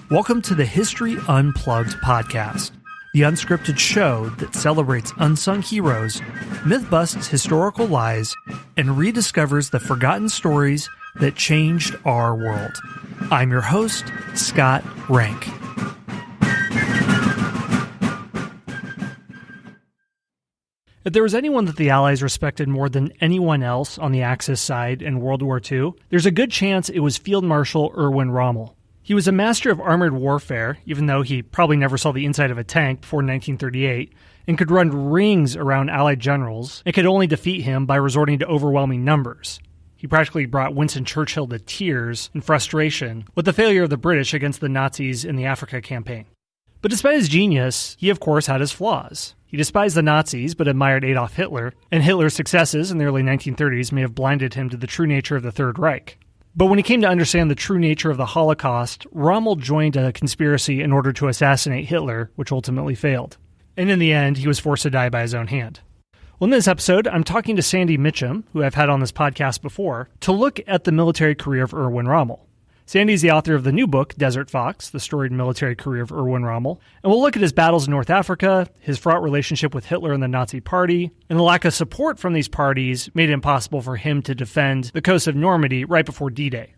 Welcome to the History Unplugged podcast, the unscripted show that celebrates unsung heroes, myth-busts historical lies, and rediscovers the forgotten stories that changed our world. I'm your host, Scott Rank. If there was anyone that the Allies respected more than anyone else on the Axis side in World War II, there's a good chance it was Field Marshal Erwin Rommel. He was a master of armored warfare, even though he probably never saw the inside of a tank before 1938, and could run rings around Allied generals, and could only defeat him by resorting to overwhelming numbers. He practically brought Winston Churchill to tears in frustration with the failure of the British against the Nazis in the Africa campaign. But despite his genius, he of course had his flaws. He despised the Nazis but admired Adolf Hitler, and Hitler's successes in the early 1930s may have blinded him to the true nature of the Third Reich. But when he came to understand the true nature of the Holocaust, Rommel joined a conspiracy in order to assassinate Hitler, which ultimately failed. And in the end, he was forced to die by his own hand. Well, in this episode, I'm talking to Sandy Mitcham, who I've had on this podcast before, to look at the military career of Erwin Rommel. Sandy is the author of the new book, Desert Fox, The Storied Military Career of Erwin Rommel, and we'll look at his battles in North Africa, his fraught relationship with Hitler and the Nazi Party, and the lack of support from these parties made it impossible for him to defend the coast of Normandy right before D-Day.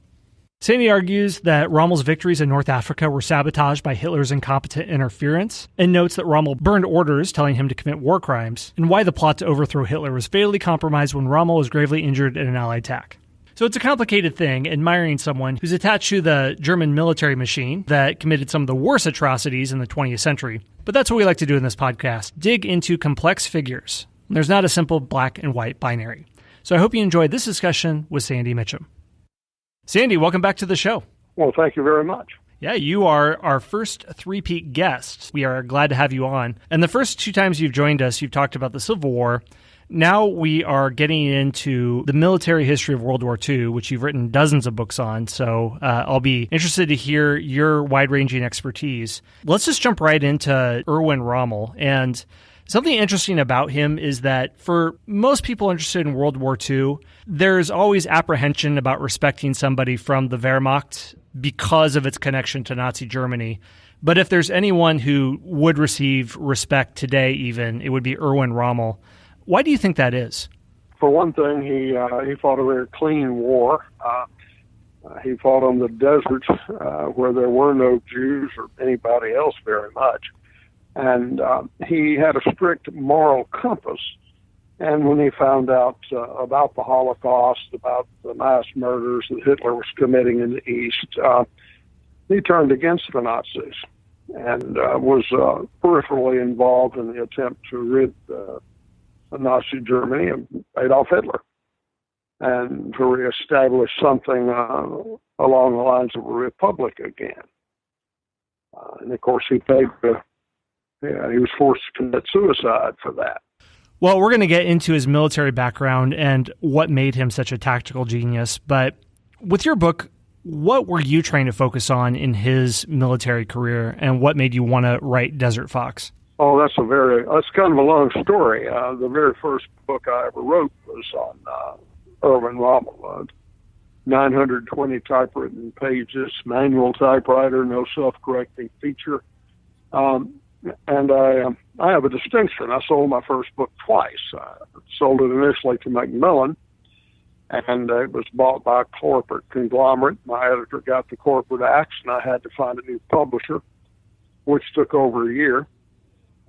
Sandy argues that Rommel's victories in North Africa were sabotaged by Hitler's incompetent interference, and notes that Rommel burned orders telling him to commit war crimes, and why the plot to overthrow Hitler was fatally compromised when Rommel was gravely injured in an Allied attack. So it's a complicated thing, admiring someone who's attached to the German military machine that committed some of the worst atrocities in the 20th century. But that's what we like to do in this podcast, dig into complex figures. There's not a simple black and white binary. So I hope you enjoyed this discussion with Sandy Mitcham. Sandy, welcome back to the show. Well, thank you very much. Yeah, you are our first three-peat guest. We are glad to have you on. And the first two times you've joined us, you've talked about the Civil War. Now we are getting into the military history of World War II, which you've written dozens of books on. So I'll be interested to hear your wide-ranging expertise. Let's just jump right into Erwin Rommel. And something interesting about him is that for most people interested in World War II, there's always apprehension about respecting somebody from the Wehrmacht because of its connection to Nazi Germany. But if there's anyone who would receive respect today even, it would be Erwin Rommel. Why do you think that is? For one thing, he fought a very clean war. He fought on the desert where there were no Jews or anybody else very much. And he had a strict moral compass. And when he found out about the Holocaust, about the mass murders that Hitler was committing in the East, he turned against the Nazis and was peripherally involved in the attempt to rid Nazi Germany of Adolf Hitler and to reestablish something along the lines of a republic again. And of course, he was forced to commit suicide for that. Well, we're going to get into his military background and what made him such a tactical genius. But with your book, what were you trying to focus on in his military career, and what made you want to write Desert Fox? Oh, that's kind of a long story. The very first book I ever wrote was on Erwin Rommel. 920 typewritten pages, manual typewriter, no self-correcting feature. And I have a distinction. I sold my first book twice. I sold it initially to Macmillan, and it was bought by a corporate conglomerate. My editor got the corporate axe, and I had to find a new publisher, which took over a year.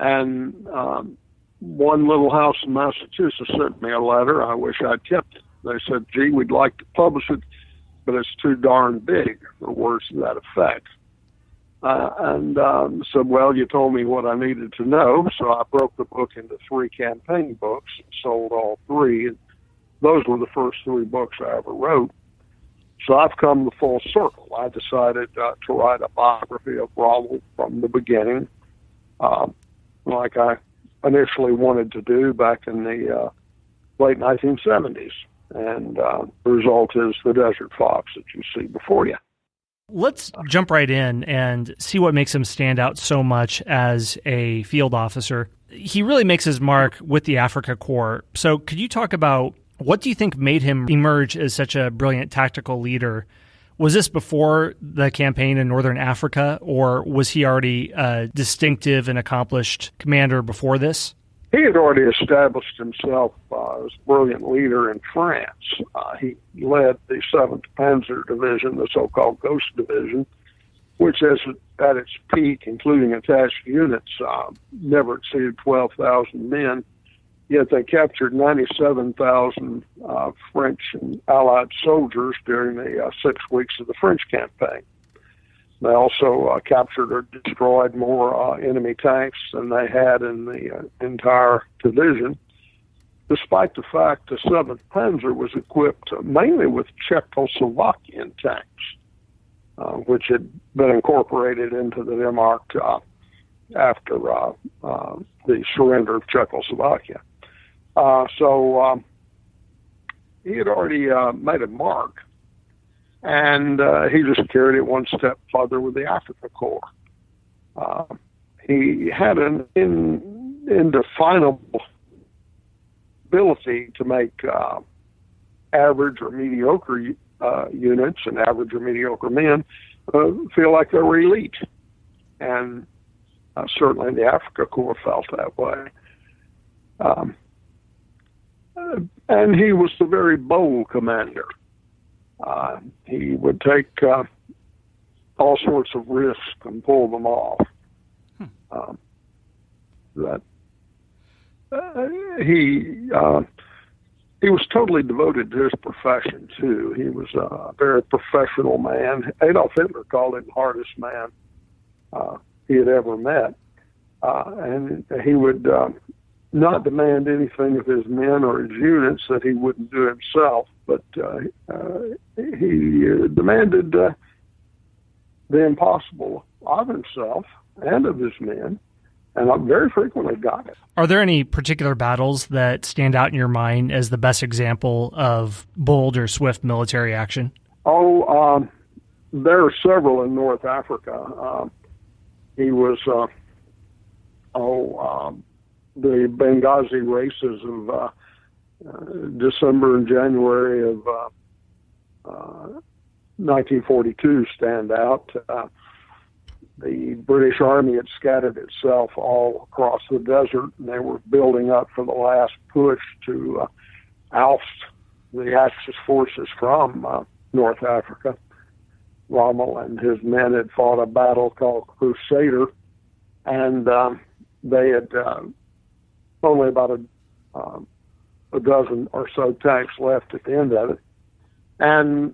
And one little house in Massachusetts sent me a letter. I wish I'd kept it. They said, gee, we'd like to publish it, but it's too darn big, or words to that effect. And said, well, you told me what I needed to know. So I broke the book into 3 campaign books and sold all 3. And those were the first 3 books I ever wrote. So I've come the full circle. I decided to write a biography of Rommel from the beginning, like I initially wanted to do back in the late 1970s. And the result is the Desert Fox that you see before you. Let's jump right in and see what makes him stand out so much as a field officer. He really makes his mark with the Africa Corps. So could you talk about what do you think made him emerge as such a brilliant tactical leader Was this before the campaign in northern Africa, or was he already a distinctive and accomplished commander before this? He had already established himself as a brilliant leader in France. He led the 7th Panzer Division, the so-called Ghost Division, which is at its peak, including attached units, never exceeded 12,000 men. Yet they captured 97,000 French and Allied soldiers during the 6 weeks of the French campaign. They also captured or destroyed more enemy tanks than they had in the entire division, despite the fact the 7th Panzer was equipped mainly with Czechoslovakian tanks, which had been incorporated into the Wehrmacht after the surrender of Czechoslovakia. So he had already made a mark, and he just carried it one step further with the Africa Corps. He had an indefinable ability to make average or mediocre units and average or mediocre men feel like they were elite. And certainly the Africa Corps felt that way. And he was a very bold commander. He would take all sorts of risks and pull them off. He was totally devoted to his profession too. He was a very professional man. Adolf Hitler called him the hardest man he had ever met, and he would not demand anything of his men or his units that he wouldn't do himself, but he demanded the impossible of himself and of his men, and very frequently got it. Are there any particular battles that stand out in your mind as the best example of bold or swift military action? There are several in North Africa. He was the Benghazi races of December and January of 1942 stand out. The British Army had scattered itself all across the desert, and they were building up for the last push to oust the Axis forces from North Africa. Rommel and his men had fought a battle called Crusader, and they had only about a dozen or so tanks left at the end of it. And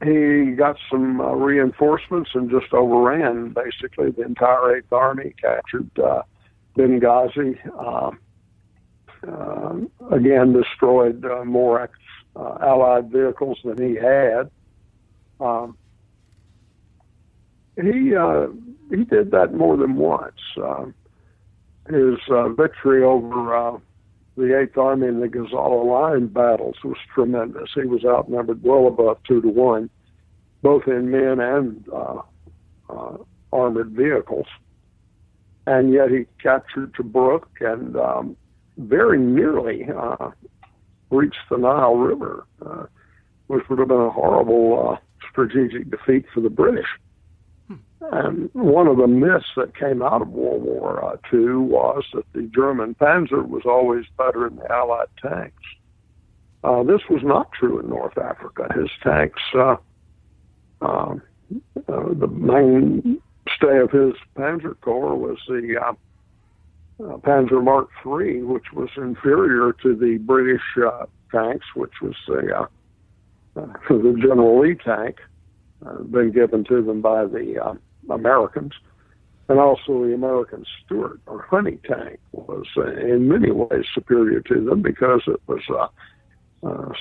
he got some reinforcements and just overran basically the entire 8th Army, captured Benghazi, again destroyed more Allied vehicles than he had. He did that more than once. His victory over the 8th Army in the Ghazala Line battles was tremendous. He was outnumbered well above 2-1, both in men and armored vehicles. And yet he captured Tobruk and very nearly reached the Nile River, which would have been a horrible strategic defeat for the British. And one of the myths that came out of World War II was that the German Panzer was always better than the Allied tanks. This was not true in North Africa. His tanks, the mainstay of his Panzer Corps was the Panzer Mark III, which was inferior to the British tanks, which was the General Lee tank, been given to them by the Americans, and also the American Stuart or Honey tank was in many ways superior to them because it was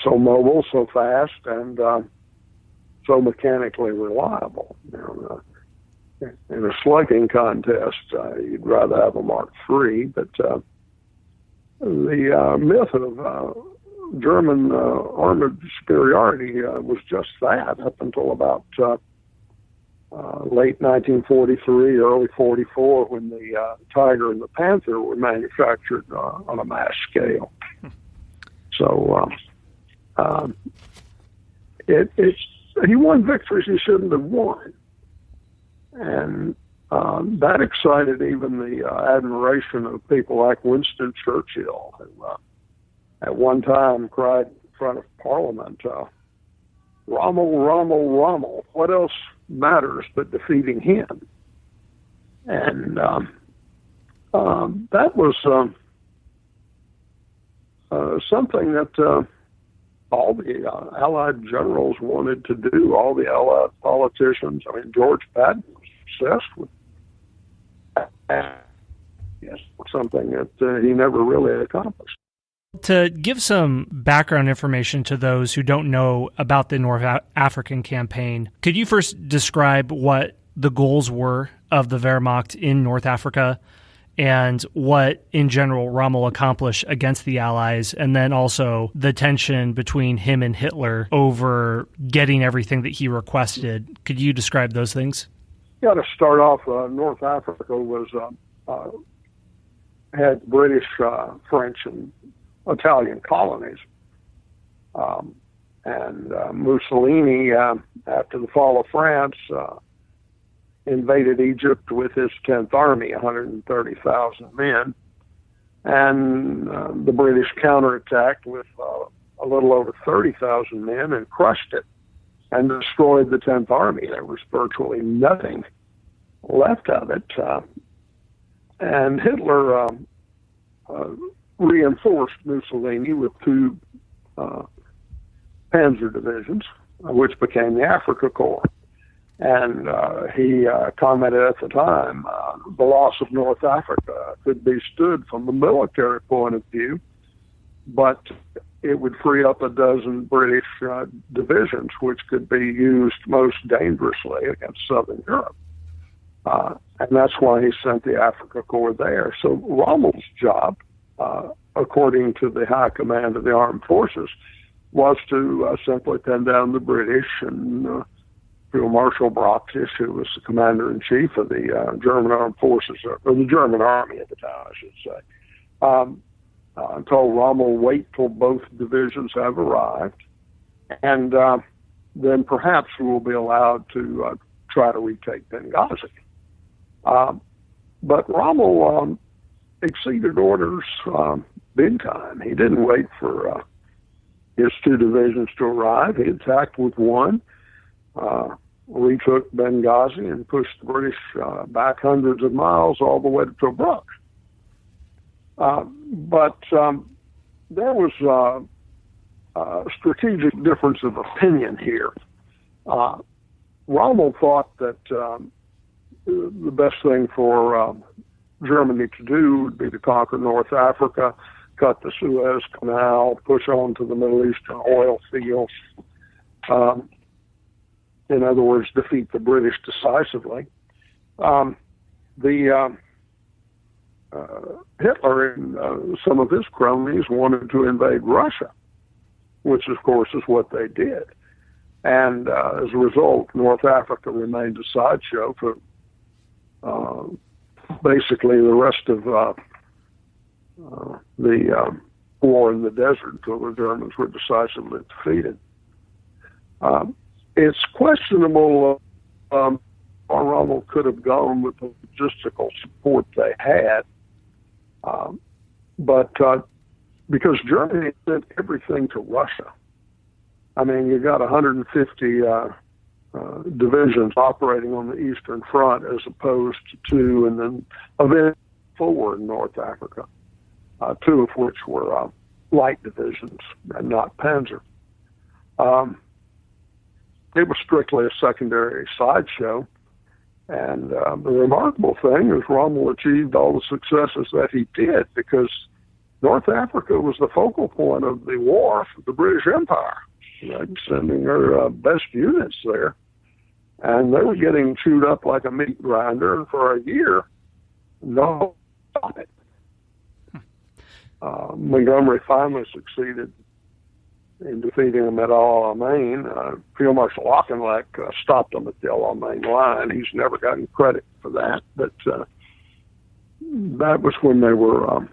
so mobile, so fast, and so mechanically reliable. In a slugging contest, you'd rather have a Mark III, but the myth of German armored superiority was just that up until about late 1943, early 44, when the Tiger and the Panther were manufactured on a mass scale. So he won victories he shouldn't have won. And that excited even the admiration of people like Winston Churchill, who at one time cried in front of Parliament, Rommel, Rommel, Rommel, what else matters but defeating him? And that was something that all the Allied generals wanted to do, all the Allied politicians. I mean, George Patton was obsessed with something that he never really accomplished. To give some background information to those who don't know about the North African campaign, could you first describe what the goals were of the Wehrmacht in North Africa and what, in general, Rommel accomplished against the Allies, and then also the tension between him and Hitler over getting everything that he requested? Could you describe those things? Yeah, to start off, North Africa was had British, French, and Italian colonies. And Mussolini, after the fall of France, invaded Egypt with his 10th Army, 130,000 men. And the British counterattacked with a little over 30,000 men and crushed it and destroyed the 10th Army. There was virtually nothing left of it. And Hitler reinforced Mussolini with two panzer divisions, which became the Africa Corps. And he commented at the time, the loss of North Africa could be stood from a military point of view, but it would free up a dozen British divisions, which could be used most dangerously against Southern Europe. And that's why he sent the Africa Corps there. So Rommel's job, according to the high command of the armed forces, was to simply pin down the British, and Field Marshal Brockius, who was the commander-in-chief of the German armed forces, or the German army at the time, I should say, told Rommel, wait till both divisions have arrived, and then perhaps we'll be allowed to try to retake Benghazi. But Rommel exceeded orders big time. He didn't wait for his two divisions to arrive. He attacked with one, retook Benghazi, and pushed the British back hundreds of miles all the way to Tobruk. But there was a strategic difference of opinion here. Rommel thought that the best thing for Germany to do would be to conquer North Africa, cut the Suez Canal, push on to the Middle Eastern oil fields. In other words, defeat the British decisively. Hitler and some of his cronies wanted to invade Russia, which, of course, is what they did. And as a result, North Africa remained a sideshow for basically the rest of the war in the desert until the Germans were decisively defeated. It's questionable how Rommel could have gone with the logistical support they had, but because Germany sent everything to Russia. I mean, you got 150 divisions operating on the Eastern Front as opposed to two, and then eventually 4 in North Africa, 2 of which were light divisions and not panzer. It was strictly a secondary sideshow, and the remarkable thing is Rommel achieved all the successes that he did because North Africa was the focal point of the war for the British Empire, sending their best units there. And they were getting chewed up like a meat grinder, and for a year, no stop it. Montgomery finally succeeded in defeating them at El Alamein. Field Marshal Auchinleck stopped them at the El Alamein line. He's never gotten credit for that, but that was when they were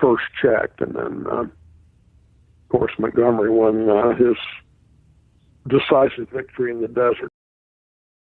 first checked, and then, of course, Montgomery won his decisive victory in the desert.